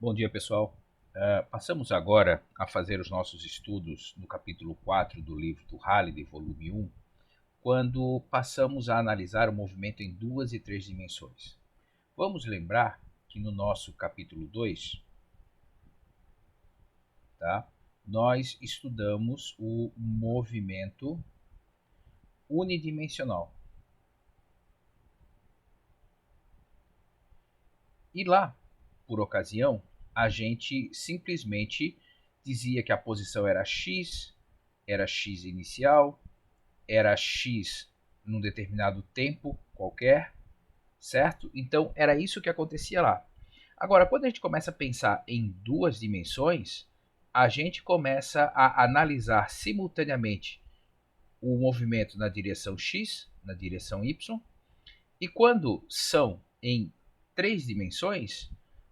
Bom dia, pessoal. Passamos agora a fazer os nossos estudos no capítulo 4 do livro do Halliday, volume 1, quando passamos a analisar o movimento em duas e três dimensões. Vamos lembrar que no nosso capítulo 2, tá, nós estudamos o movimento unidimensional. E lá, por ocasião, a gente simplesmente dizia que a posição era x inicial, era x num determinado tempo qualquer, certo? Então era isso que acontecia lá. Agora, quando a gente começa a pensar em duas dimensões, a gente começa a analisar simultaneamente o movimento na direção x, na direção y, e quando são em três dimensões,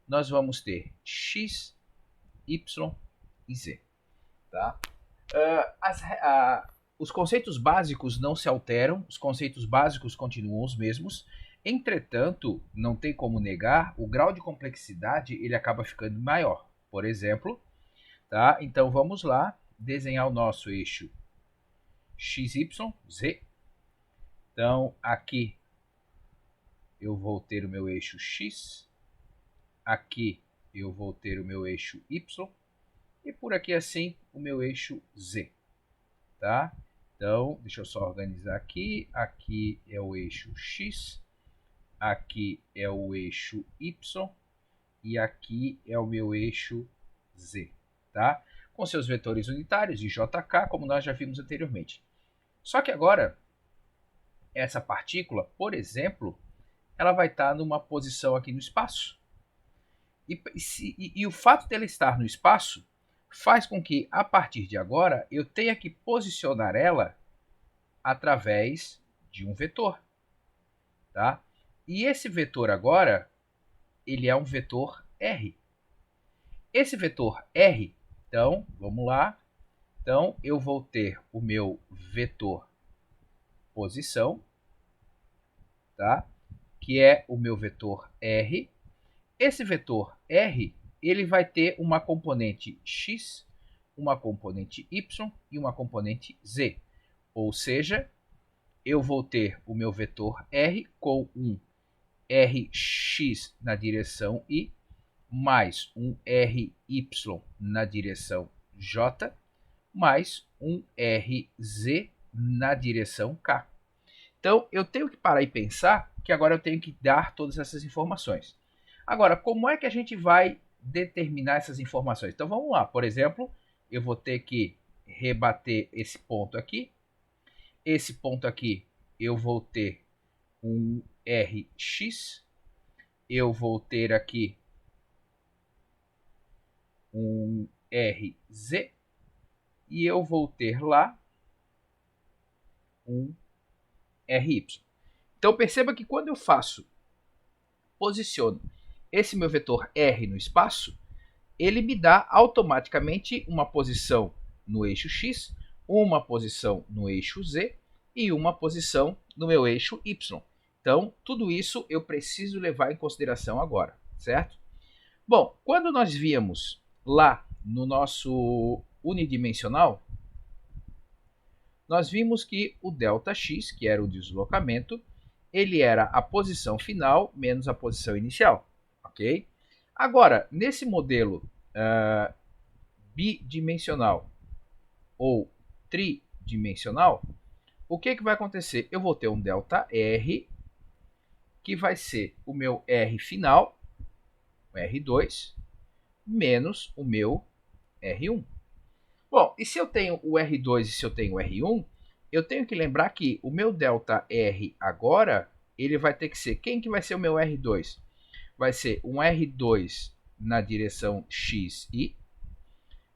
nós vamos ter x, y e z. Tá? Os conceitos básicos não se alteram, os conceitos básicos continuam os mesmos. Entretanto, não tem como negar, o grau de complexidade ele acaba ficando maior. Por exemplo, tá? Então vamos lá desenhar o nosso eixo XY, Z. Então aqui eu vou ter o meu eixo X, aqui eu vou ter o meu eixo Y e por aqui assim o meu eixo Z. Tá? Então, deixa eu só organizar aqui. Aqui é o eixo X, aqui é o eixo Y e aqui é o meu eixo Z, tá? Com seus vetores unitários de JK, como nós já vimos anteriormente. Só que agora, essa partícula, por exemplo, ela vai estar numa posição aqui no espaço. E o fato dela estar no espaço faz com que, a partir de agora, eu tenha que posicionar ela através de um vetor. Tá? E esse vetor agora, ele é um vetor R. Esse vetor R, então, vamos lá. Então, eu vou ter o meu vetor posição, tá? Que é o meu vetor R. Esse vetor R, ele vai ter uma componente X, uma componente Y e uma componente Z. Ou seja, eu vou ter o meu vetor R com um Rx na direção I, mais um Ry na direção J, mais um Rz na direção K. Então, eu tenho que parar e pensar que agora eu tenho que dar todas essas informações. Agora, como é que a gente vai determinar essas informações? Então, vamos lá. Por exemplo, eu vou ter que rebater esse ponto aqui. Esse ponto aqui eu vou ter um Rx, eu vou ter aqui um RZ e eu vou ter lá um RY. Então perceba que quando eu posiciono esse meu vetor R no espaço, ele me dá automaticamente uma posição no eixo X, uma posição no eixo Z e uma posição no meu eixo Y. Então, tudo isso eu preciso levar em consideração agora, certo? Bom, quando nós víamos lá no nosso unidimensional, nós vimos que o ΔX, que era o deslocamento, ele era a posição final menos a posição inicial, ok? Agora, nesse modelo bidimensional ou tridimensional, o que vai acontecer? Eu vou ter um ΔR, que vai ser o meu R final, o R2, menos o meu R1. Bom, e se eu tenho o R2 e se eu tenho o R1, eu tenho que lembrar que o meu ΔR agora, ele vai ter que ser, quem que vai ser o meu R2? Vai ser um R2 na direção XI,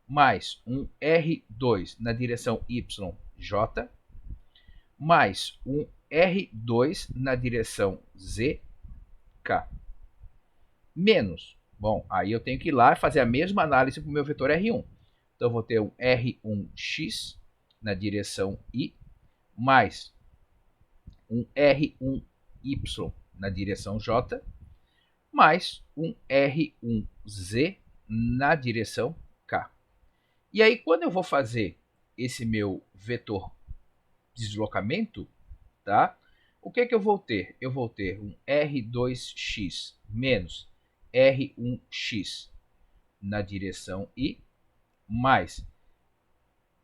mais um R2 na direção YJ, mais um R2 na direção ZK, menos. Bom, aí eu tenho que ir lá e fazer a mesma análise para o meu vetor R1. Então eu vou ter um R1x na direção I, mais um R1y na direção J, mais um R1z Z na direção K. E aí, quando eu vou fazer esse meu vetor deslocamento, tá? O que eu vou ter? Eu vou ter um R2x menos R1x na direção I, mais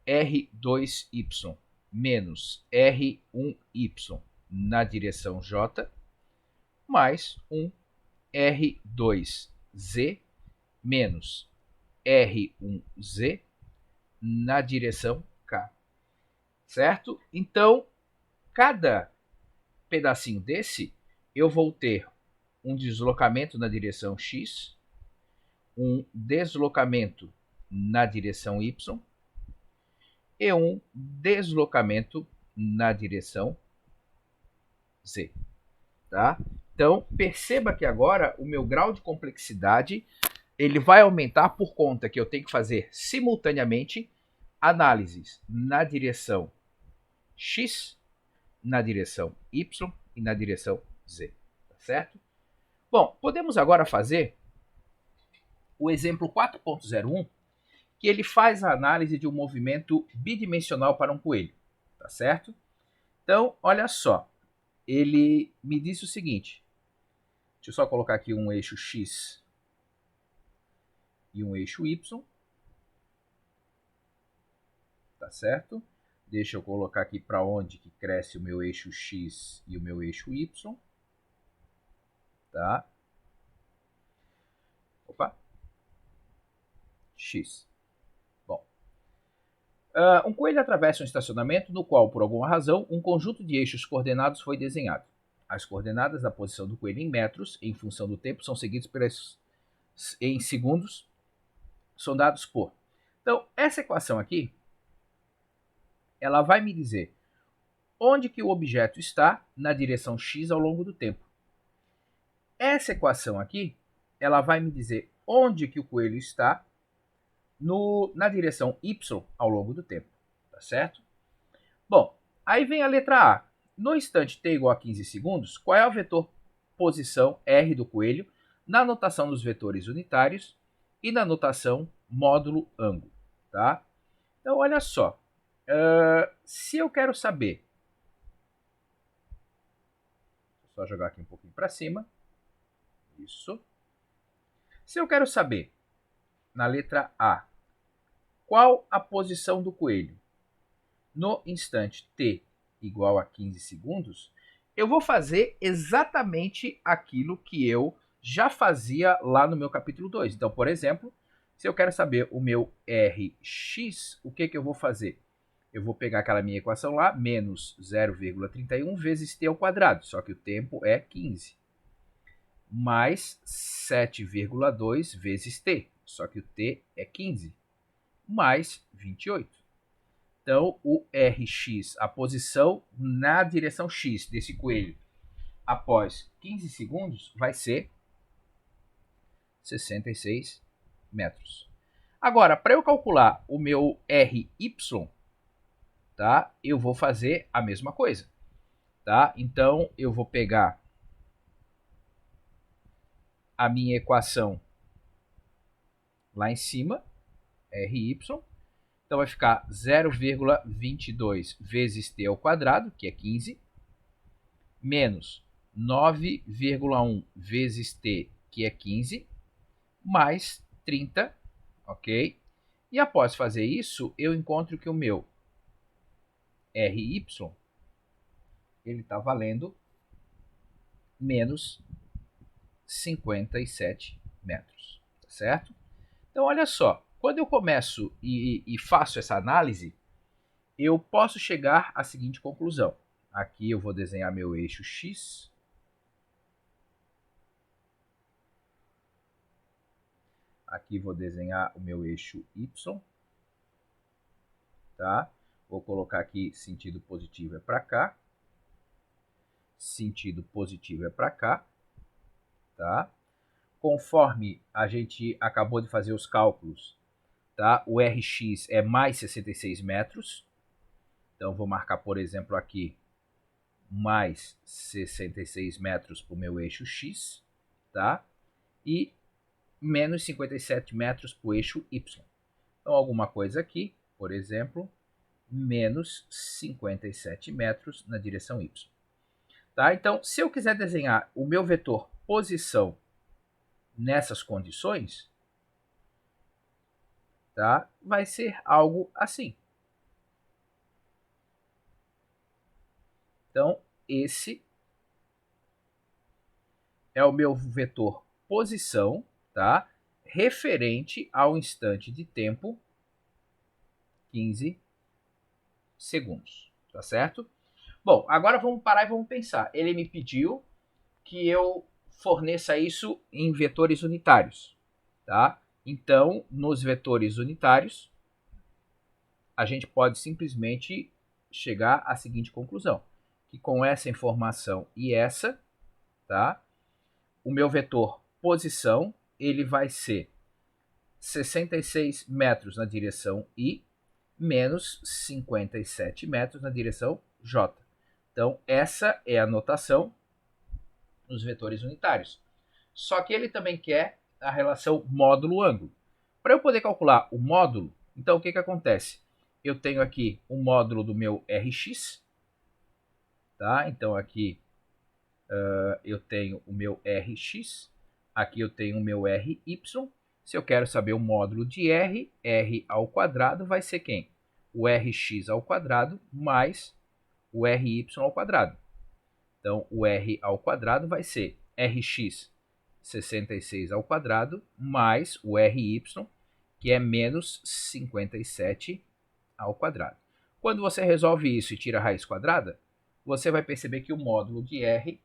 R2y menos R1y na direção J, mais um R2z menos R1z na direção K. Certo? Então, cada pedacinho desse, eu vou ter um deslocamento na direção X, um deslocamento na direção Y e um deslocamento na direção Z. Tá? Então, perceba que agora o meu grau de complexidade ele vai aumentar por conta que eu tenho que fazer simultaneamente análises na direção X, na direção Y e na direção Z. Tá certo? Bom, podemos agora fazer o exemplo 4.01, que ele faz a análise de um movimento bidimensional para um coelho. Tá certo? Então, olha só. Ele me disse o seguinte. Deixa eu só colocar aqui um eixo X e um eixo Y. Tá certo? Deixa eu colocar aqui para onde que cresce o meu eixo X e o meu eixo Y. Tá? Opa. X. Bom. Um coelho atravessa um estacionamento no qual, por alguma razão, um conjunto de eixos coordenados foi desenhado. As coordenadas da posição do coelho em metros, em função do tempo, são seguidas em segundos, são dados por. Então, essa equação aqui, ela vai me dizer onde que o objeto está na direção x ao longo do tempo. Essa equação aqui, ela vai me dizer onde que o coelho está na direção y ao longo do tempo. Tá certo? Bom, aí vem a letra A. No instante t igual a 15 segundos, qual é o vetor posição R do coelho na notação dos vetores unitários e na notação módulo ângulo? Tá? Então, olha só. Se eu quero saber... Vou só jogar aqui um pouquinho para cima. Isso. Se eu quero saber, na letra A, qual a posição do coelho no instante t igual a 15 segundos, eu vou fazer exatamente aquilo que eu já fazia lá no meu capítulo 2. Então, por exemplo, se eu quero saber o meu Rx, o que eu vou fazer? Eu vou pegar aquela minha equação lá, menos 0,31 vezes t ao quadrado, só que o tempo é 15. Mais 7,2 vezes t, só que o t é 15. Mais 28. Então, o Rx, a posição na direção x desse coelho após 15 segundos, vai ser 66 metros. Agora, para eu calcular o meu Ry, tá, eu vou fazer a mesma coisa. Tá? Então, eu vou pegar a minha equação lá em cima, Ry. Então, vai ficar 0,22 vezes t ao quadrado, que é 15, menos 9,1 vezes t, que é 15, mais 30, ok? E após fazer isso, eu encontro que o meu Ry, ele está valendo menos 57 metros, tá certo? Então, olha só, quando eu começo e faço essa análise, eu posso chegar à seguinte conclusão. Aqui eu vou desenhar meu eixo X. Aqui vou desenhar o meu eixo Y. Tá? Vou colocar aqui sentido positivo é para cá. Sentido positivo é para cá. Tá? Conforme a gente acabou de fazer os cálculos, tá? O Rx é mais 66 metros. Então, vou marcar, por exemplo, aqui mais 66 metros para o meu eixo X. Tá? E menos 57 metros para o eixo Y. Então, alguma coisa aqui, por exemplo, menos 57 metros na direção Y. Tá? Então, se eu quiser desenhar o meu vetor posição nessas condições, tá? Vai ser algo assim. Então, esse é o meu vetor posição, tá? Referente ao instante de tempo 15 segundos, tá certo? Bom, agora vamos parar e vamos pensar. Ele me pediu que eu forneça isso em vetores unitários, tá? Então, nos vetores unitários, a gente pode simplesmente chegar à seguinte conclusão, que com essa informação e essa, tá? O meu vetor posição, ele vai ser 66 metros na direção I, menos 57 metros na direção J. Então, essa é a notação nos vetores unitários. Só que ele também quer a relação módulo-ângulo. Para eu poder calcular o módulo, então o que acontece? Eu tenho aqui o módulo do meu Rx, tá? Então aqui eu tenho o meu Rx, aqui eu tenho o meu Ry. Se eu quero saber o módulo de R, R ao quadrado vai ser quem? O Rx ao quadrado mais o Ry ao quadrado. Então, o R ao quadrado vai ser Rx 66 ao quadrado mais o Ry, que é menos 57 ao quadrado. Quando você resolve isso e tira a raiz quadrada, você vai perceber que o módulo de R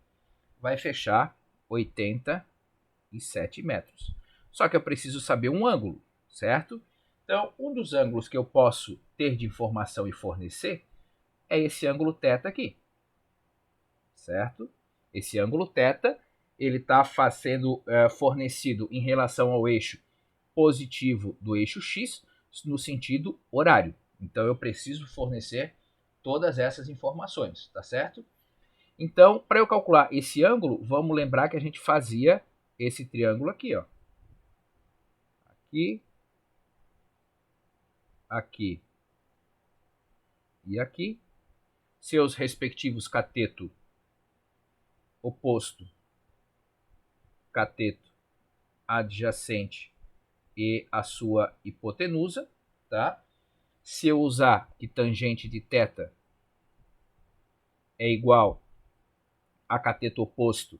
vai fechar 87 metros. Só que eu preciso saber um ângulo, certo? Então, um dos ângulos que eu posso ter de informação e fornecer é esse ângulo θ aqui, certo? Esse ângulo θ, ele está sendo fornecido em relação ao eixo positivo do eixo x no sentido horário. Então, eu preciso fornecer todas essas informações, tá certo? Então, para eu calcular esse ângulo, vamos lembrar que a gente fazia esse triângulo aqui, ó. Aqui, aqui e aqui. Seus respectivos cateto oposto, cateto adjacente e a sua hipotenusa, tá? Se eu usar que tangente de θ é igual a cateto oposto,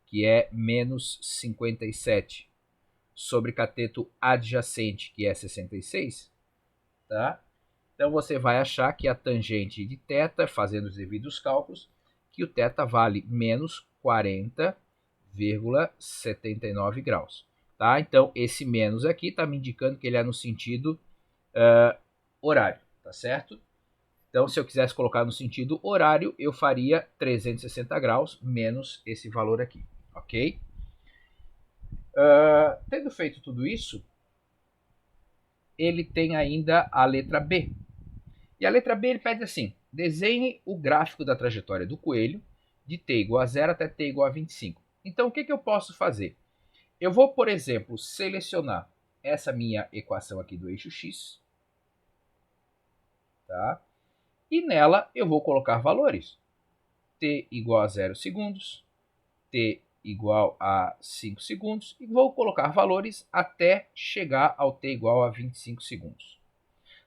que é menos 57, sobre cateto adjacente, que é 66, tá? Então você vai achar que a tangente de θ, fazendo os devidos cálculos, que o θ vale menos 40,79 graus. Tá? Então esse menos aqui está me indicando que ele é no sentido horário, tá certo? Então, se eu quisesse colocar no sentido horário, eu faria 360 graus menos esse valor aqui, ok? Tendo feito tudo isso, ele tem ainda a letra B. E a letra B ele pede assim, desenhe o gráfico da trajetória do coelho de t igual a 0 até t igual a 25. Então, o que eu posso fazer? Eu vou, por exemplo, selecionar essa minha equação aqui do eixo x, tá? E nela eu vou colocar valores. T igual a 0 segundos, T igual a 5 segundos, e vou colocar valores até chegar ao T igual a 25 segundos.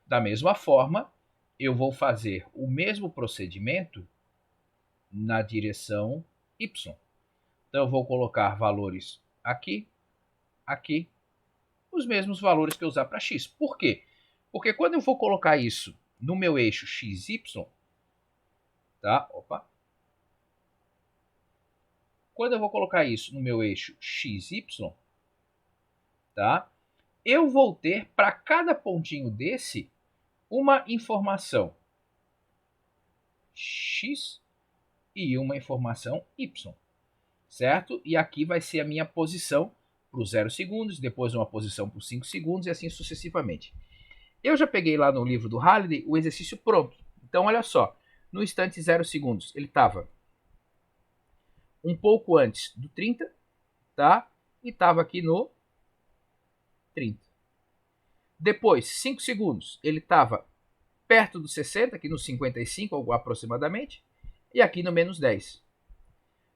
Da mesma forma, eu vou fazer o mesmo procedimento na direção Y. Então, eu vou colocar valores aqui, aqui, os mesmos valores que eu usar para X. Por quê? Porque quando eu vou colocar isso no meu eixo XY, tá? Opa. Quando eu vou colocar isso no meu eixo XY, tá? Eu vou ter para cada pontinho desse uma informação X e uma informação Y, certo? E aqui vai ser a minha posição para os 0 segundos, depois uma posição para os 5 segundos e assim sucessivamente. Eu já peguei lá no livro do Halliday o exercício pronto. Então, olha só, no instante 0 segundos, ele estava um pouco antes do 30, tá? E estava aqui no 30. Depois, 5 segundos, ele estava perto dos 60, aqui nos 55 aproximadamente, e aqui no menos 10.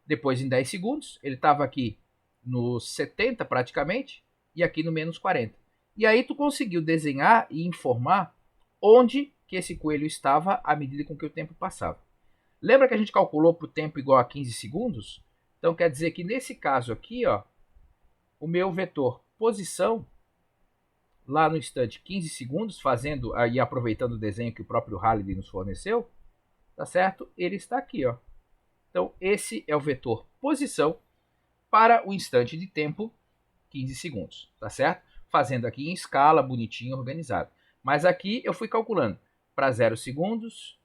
Depois, em 10 segundos, ele estava aqui nos 70 praticamente, e aqui no menos 40. E aí tu conseguiu desenhar e informar onde que esse coelho estava à medida com que o tempo passava. Lembra que a gente calculou para o tempo igual a 15 segundos? Então quer dizer que nesse caso aqui, ó, o meu vetor posição, lá no instante 15 segundos, fazendo aí aproveitando o desenho que o próprio Halliday nos forneceu, tá certo? Ele está aqui, ó. Então esse é o vetor posição para o instante de tempo 15 segundos, tá certo? Fazendo aqui em escala, bonitinho, organizado. Mas aqui eu fui calculando para 0 segundos,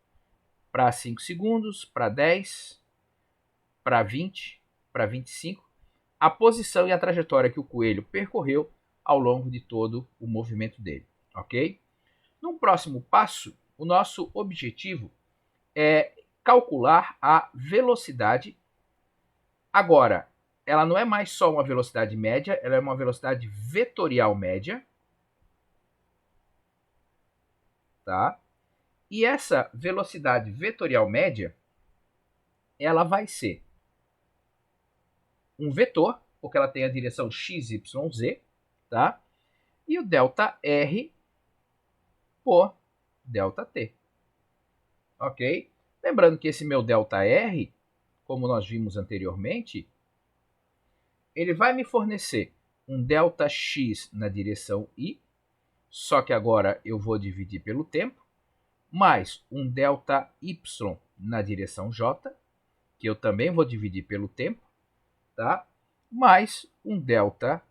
para 5 segundos, para 10, para 20, para 25, a posição e a trajetória que o coelho percorreu ao longo de todo o movimento dele, ok? Num próximo passo, o nosso objetivo é calcular a velocidade. Agora, ela não é mais só uma velocidade média, ela é uma velocidade vetorial média, tá? E essa velocidade vetorial média, ela vai ser um vetor, porque ela tem a direção x, y, z, tá? E o delta R por delta t, ok? Lembrando que esse meu delta R, como nós vimos anteriormente, ele vai me fornecer um delta x na direção y, só que agora eu vou dividir pelo tempo, mais um delta y na direção j, que eu também vou dividir pelo tempo, tá? Mais um delta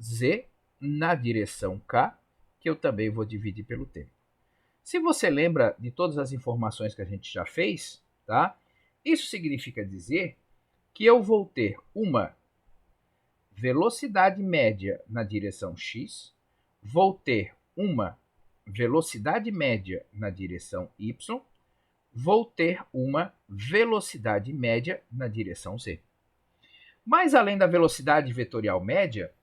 z na direção k, que eu também vou dividir pelo tempo. Se você lembra de todas as informações que a gente já fez, tá? Isso significa dizer que eu vou ter uma velocidade média na direção x, vou ter uma velocidade média na direção y, vou ter uma velocidade média na direção z. Mas além da velocidade vetorial média,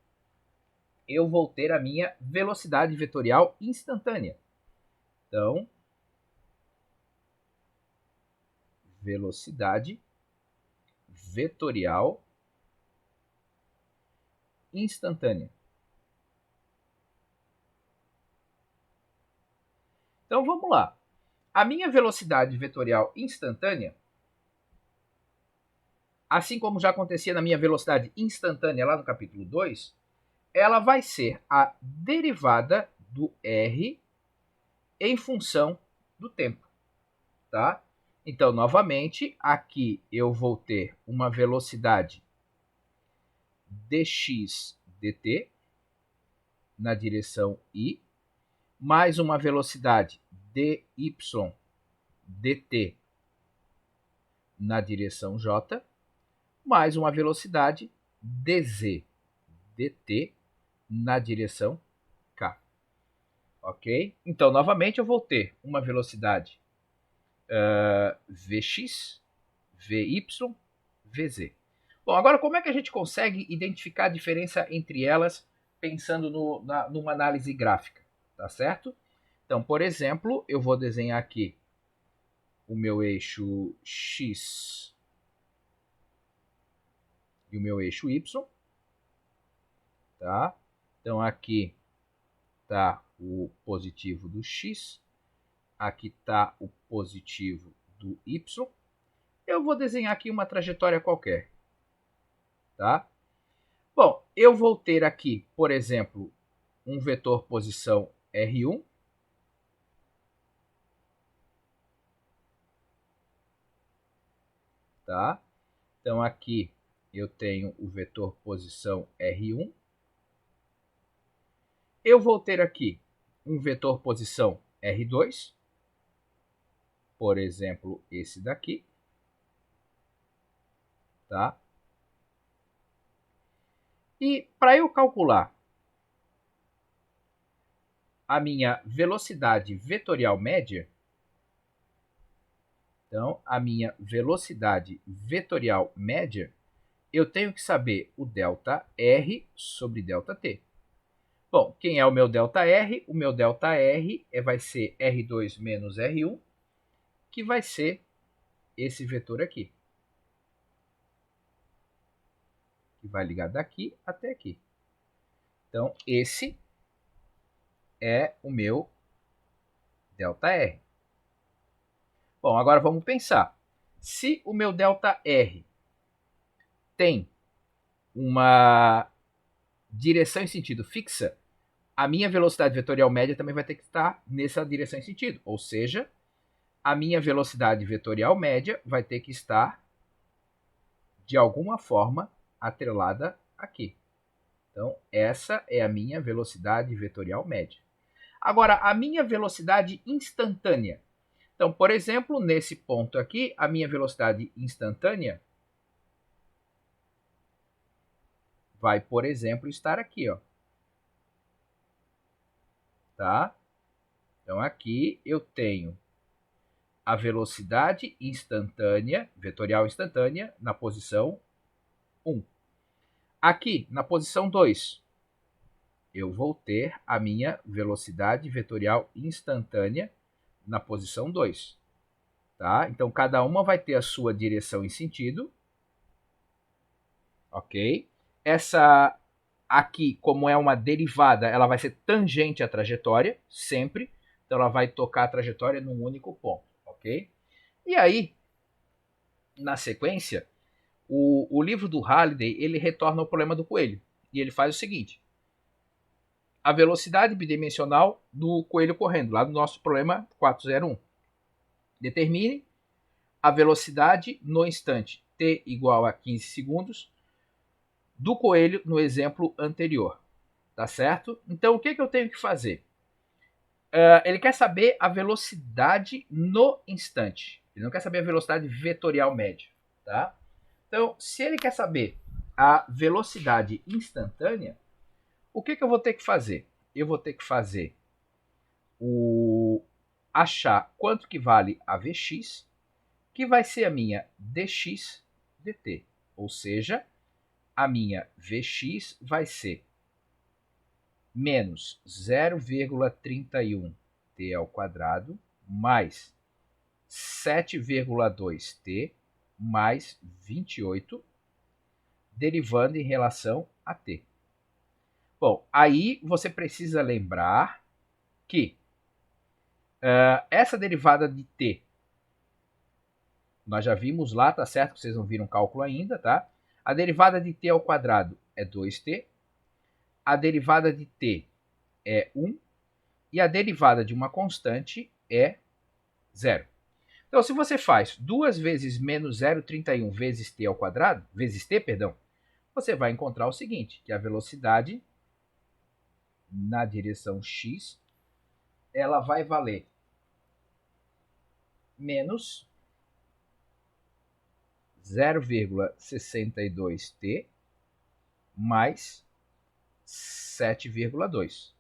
eu vou ter a minha velocidade vetorial instantânea. Então, velocidade vetorial instantânea. Então vamos lá. A minha velocidade vetorial instantânea, assim como já acontecia na minha velocidade instantânea lá no capítulo 2, ela vai ser a derivada do r em função do tempo, tá? Então, novamente, aqui eu vou ter uma velocidade dx dt na direção y, mais uma velocidade dy dt na direção j, mais uma velocidade dz dt na direção k. Ok? Então, novamente, eu vou ter uma velocidade vx, vy, vz. Bom, agora como é que a gente consegue identificar a diferença entre elas pensando numa análise gráfica? Tá certo? Então, por exemplo, eu vou desenhar aqui o meu eixo x e o meu eixo y. Tá? Então, aqui está o positivo do x, aqui está o positivo do y. Eu vou desenhar aqui uma trajetória qualquer. Tá? Bom, eu vou ter aqui, por exemplo, um vetor posição R1. Tá? Então, aqui eu tenho o vetor posição R1. Eu vou ter aqui um vetor posição R2. Por exemplo, esse daqui. Tá? E para eu calcular a minha velocidade vetorial média, então, a minha velocidade vetorial média, eu tenho que saber o delta R sobre delta T. Bom, quem é o meu ΔR? O meu ΔR vai ser R2 menos R1, que vai ser esse vetor aqui, que vai ligar daqui até aqui. Então, esse é o meu ΔR. Bom, agora vamos pensar. Se o meu ΔR tem uma direção em sentido fixa, a minha velocidade vetorial média também vai ter que estar nessa direção em sentido. Ou seja, a minha velocidade vetorial média vai ter que estar, de alguma forma, atrelada aqui. Então, essa é a minha velocidade vetorial média. Agora, a minha velocidade instantânea. Então, por exemplo, nesse ponto aqui, a minha velocidade instantânea vai, por exemplo, estar aqui, ó. Tá? Então, aqui eu tenho a velocidade instantânea, vetorial instantânea, na posição 1. Aqui, na posição 2, eu vou ter a minha velocidade vetorial instantânea na posição 2. Tá? Então, cada uma vai ter a sua direção em sentido. Ok? Essa aqui, como é uma derivada, ela vai ser tangente à trajetória, sempre. Então, ela vai tocar a trajetória num único ponto. Ok? E aí, na sequência, o livro do Halliday, ele retorna ao problema do coelho. E ele faz o seguinte. A velocidade bidimensional do coelho correndo, lá no nosso problema 401. Determine a velocidade no instante t igual a 15 segundos do coelho no exemplo anterior. Tá certo? Então, o que eu tenho que fazer? Ele quer saber a velocidade no instante. Ele não quer saber a velocidade vetorial média. Tá? Então, se ele quer saber a velocidade instantânea, o que eu vou ter que fazer? Eu vou ter que fazer achar quanto que vale a Vx, que vai ser a minha dx dt. Ou seja, a minha Vx vai ser menos 0,31 t ao quadrado mais 7,2 t mais 28, derivando em relação a t. Bom, aí você precisa lembrar que essa derivada de t, nós já vimos lá, tá certo? Vocês não viram o cálculo ainda, tá? A derivada de t ao quadrado é 2t, a derivada de t é 1 e a derivada de uma constante é 0. Então, se você faz 2 vezes menos 0,31 vezes t ao quadrado, vezes t, perdão, você vai encontrar o seguinte, que a velocidade na direção x, ela vai valer menos 0,62t mais 7,2.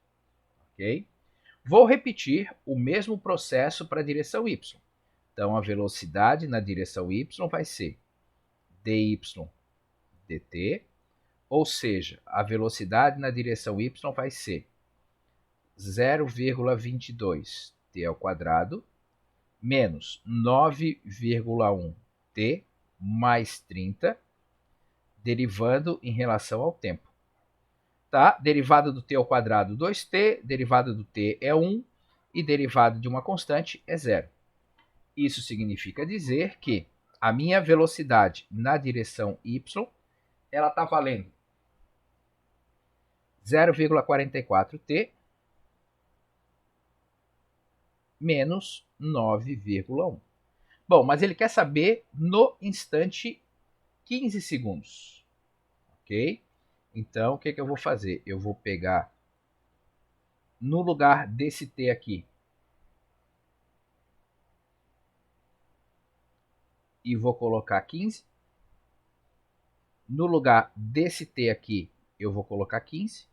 Ok? Vou repetir o mesmo processo para a direção y. Então, a velocidade na direção y vai ser dy dt, ou seja, a velocidade na direção y vai ser 0,22 t ao quadrado menos 9,1 t mais 30, derivando em relação ao tempo. Tá? Derivada do t ao quadrado 2t, derivada do t é 1 e derivada de uma constante é 0. Isso significa dizer que a minha velocidade na direção y, ela está valendo 0,44t menos 9,1. Bom, mas ele quer saber no instante 15 segundos. Ok? Então, o que eu vou fazer? Eu vou pegar, no lugar desse t aqui, e vou colocar 15. No lugar desse t aqui, eu vou colocar 15.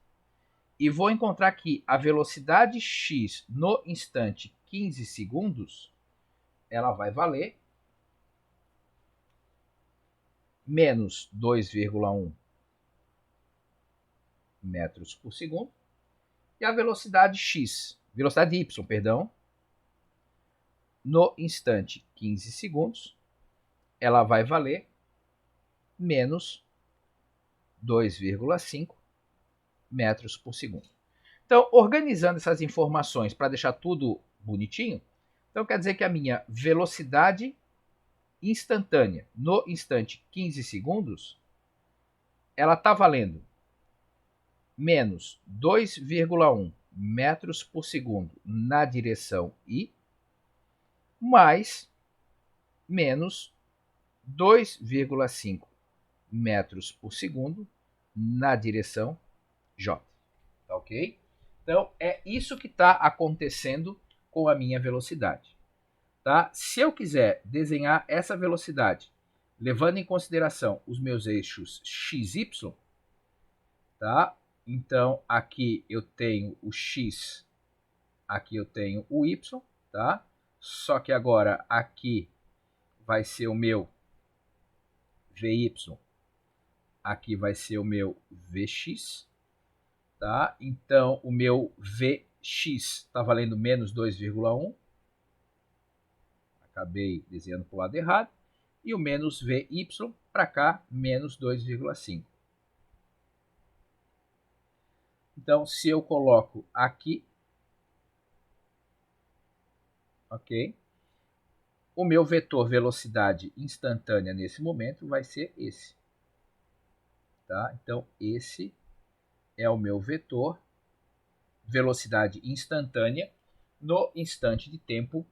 E vou encontrar que a velocidade x no instante 15 segundos, ela vai valer menos 2,1 metros por segundo, que a velocidade y, perdão, no instante 15 segundos, ela vai valer menos 2,5 metros por segundo. Então, organizando essas informações para deixar tudo bonitinho, então quer dizer que a minha velocidade instantânea no instante 15 segundos, ela está valendo menos 2,1 metros por segundo na direção I, mais menos 2,5 metros por segundo na direção J. Tá ok? Então, é isso que está acontecendo com a minha velocidade. Tá? Se eu quiser desenhar essa velocidade, levando em consideração os meus eixos x, y, tá? Então, aqui eu tenho o x, aqui eu tenho o y, tá? Só que agora aqui vai ser o meu vy, aqui vai ser o meu vx, tá? Então, o meu vx está valendo menos 2,1. Acabei desenhando para o lado errado. E o menos vy para cá, menos 2,5. Então, se eu coloco aqui, ok? O meu vetor velocidade instantânea nesse momento vai ser esse. Tá? Então, esse é o meu vetor velocidade instantânea no instante de tempo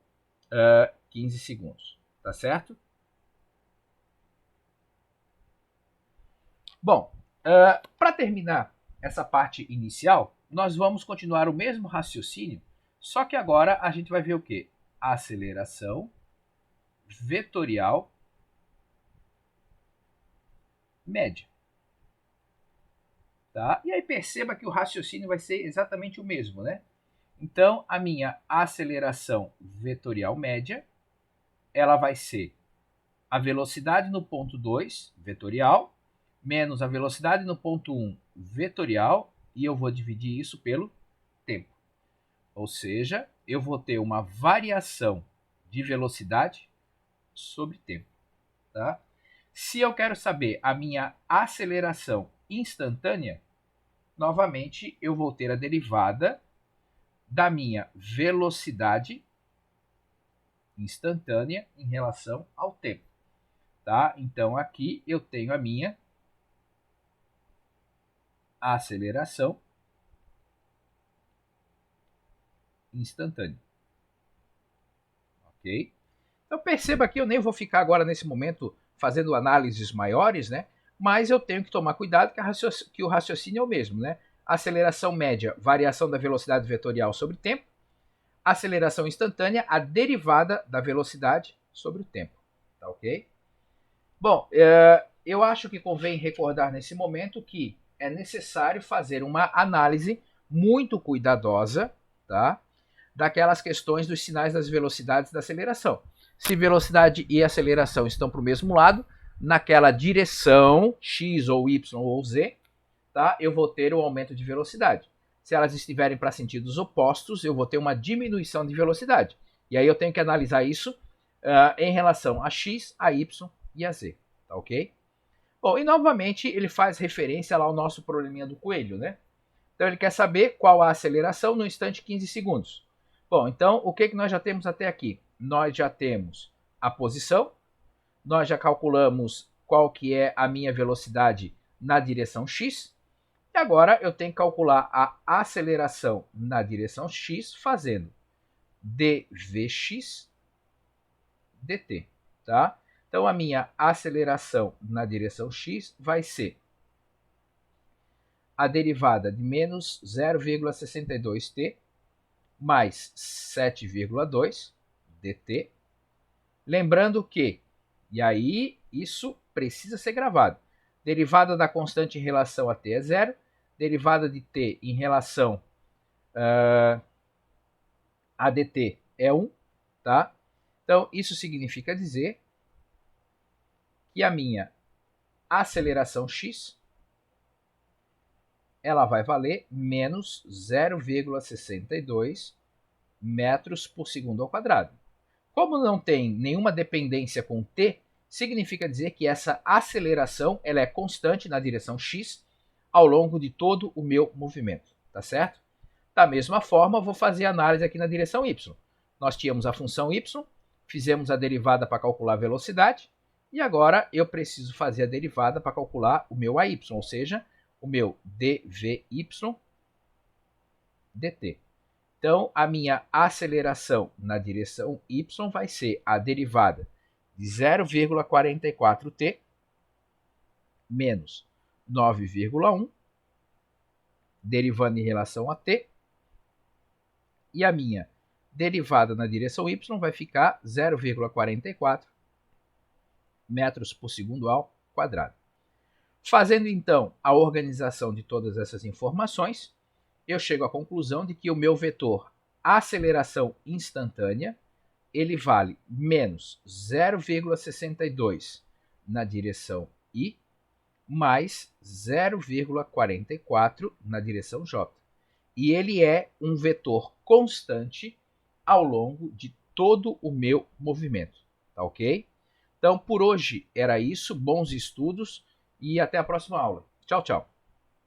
15 segundos. Tá certo? Bom, para terminar essa parte inicial, nós vamos continuar o mesmo raciocínio, só que agora a gente vai ver o quê? A aceleração vetorial média. Tá? E aí perceba que o raciocínio vai ser exatamente o mesmo, né? Então, a minha aceleração vetorial média, ela vai ser a velocidade no ponto 2, vetorial, menos a velocidade no ponto 1, vetorial, e eu vou dividir isso pelo tempo. Ou seja, eu vou ter uma variação de velocidade sobre tempo. Tá? Se eu quero saber a minha aceleração instantânea, novamente eu vou ter a derivada da minha velocidade instantânea em relação ao tempo. Tá? Então aqui eu tenho a minha aceleração instantânea. Ok? Então perceba que eu nem vou ficar agora nesse momento fazendo análises maiores, né? Mas eu tenho que tomar cuidado que o raciocínio é o mesmo, né? Aceleração média, variação da velocidade vetorial sobre tempo. Aceleração instantânea, a derivada da velocidade sobre o tempo. Tá ok? Bom, eu acho que convém recordar nesse momento que é necessário fazer uma análise muito cuidadosa, tá? Daquelas questões dos sinais das velocidades da aceleração. Se velocidade e aceleração estão para o mesmo lado, naquela direção x ou y ou z, tá? Eu vou ter um aumento de velocidade. Se elas estiverem para sentidos opostos, eu vou ter uma diminuição de velocidade. E aí eu tenho que analisar isso em relação a x, a y e a z. Tá ok? Bom, e novamente ele faz referência lá ao nosso probleminha do coelho, né? Então ele quer saber qual a aceleração no instante 15 segundos. Bom, então o que nós já temos até aqui? Nós já temos a posição, nós já calculamos qual que é a minha velocidade na direção x, e agora eu tenho que calcular a aceleração na direção x fazendo dvx dt, tá? Então a minha aceleração na direção x vai ser a derivada de menos 0,62t mais 7,2 dt. Lembrando que, e aí isso precisa ser gravado, derivada da constante em relação a t é zero, derivada de t em relação a dt é 1, tá? Então isso significa dizer que a minha aceleração x ela vai valer menos 0,62 metros por segundo ao quadrado. Como não tem nenhuma dependência com t, significa dizer que essa aceleração ela é constante na direção x ao longo de todo o meu movimento, tá certo? Da mesma forma, vou fazer análise aqui na direção y. Nós tínhamos a função y, fizemos a derivada para calcular a velocidade, e agora eu preciso fazer a derivada para calcular o meu AY, ou seja, o meu dvy dt. Então, a minha aceleração na direção y vai ser a derivada de 0,44t menos 9,1, derivando em relação a t, e a minha derivada na direção y vai ficar 0,44 metros por segundo ao quadrado. Fazendo então a organização de todas essas informações, eu chego à conclusão de que o meu vetor aceleração instantânea ele vale menos 0,62 na direção y mais 0,44 na direção j. E ele é um vetor constante ao longo de todo o meu movimento, tá ok? Então, por hoje era isso, bons estudos e até a próxima aula. Tchau, tchau.